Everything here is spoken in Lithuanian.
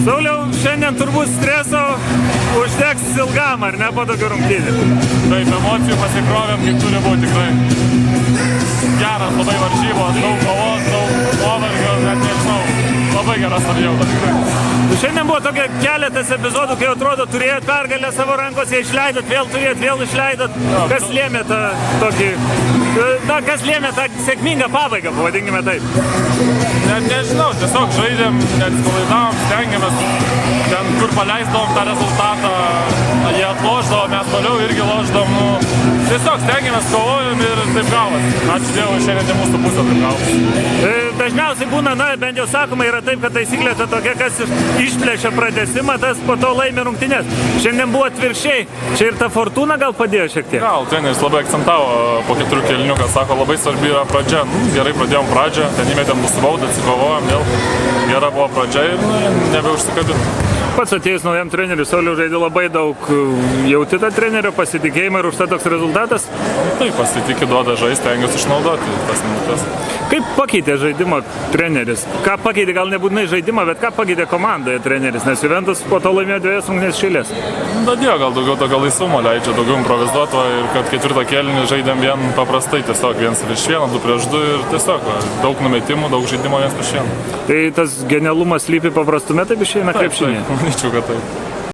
Sauliau, šiandien turbūt streso užteks ilgam, ar ne, po tokių rungtynių? Taip, emocijų pasikrovėm, kaip turi būti tikrai. Geras labai varžybos, daug kovos, daug nuovargio, net nežinau. Labai geras savijauta tikrai. Šiandien buvo tokia keletas epizodų, kai atrodo turėjot pergalę savo rankose, išleidot, vėl turėjot, vėl išleidot. Kas lėmė tą tokį, na, kas lėmė tą sėkmingą pabaigą, pavadinkime taip? Net nežinau, tiesiog žaidėm, neatsipalaidavom, stengiamės, ten kur paleisdavom tą rezultatą, jie atlošdavo, mes toliau irgi lošdavom, tiesiog stengiamės, kovojom ir taip gavos. Ačiū Dievui, šiandien ne mūsų pusė taip gavos. Dažniausiai būna, na, bent jau sakoma, yra taip, kad taisyklė ta tokia, kas išplėšia pratęsimą, tas po to laimi rungtynes. Šiandien buvo atvirkščiai. Čia ir ta fortuna gal padėjo šiek tiek? Gal, treneris labai akcentavo po 4 kėlinių, kad sako, labai svarbi yra pradžia. Gerai pradėjom pradžią, ten įmetėm nusibaudą, atsikovojom, vėl gera buvo pradžia ir nebeužsikabinti. Pats atėjus naujam treneriui, Sauliau, žaidė labai daug. Jauti tą trenerio pasitikėjimą ir už tai toks rezultatas? Taip, pasitikė, duoda žaisti, stengiuosi išnaudoti tas minutės. Kaip pakeitė žaidimą treneris? Ką pakeitė, gal nebūtinai žaidimą, bet ką pakeitė komandoje treneris? Nes Juventus po to laimėjo 2 rungtynes iš eilės. Dadėjo, gal daugiau tokio laisvumo leidžia, daugiau improvizuoto ir kad 4 kėlinį žaidėm vien paprastai, tiesiog 1-1, 2-2 ir tiesiog daug numetimų, daug žaidimo 1-1. Tai tas genialumas slypi paprastume, taip išeina krepšinėje? Manyčiau, kad taip.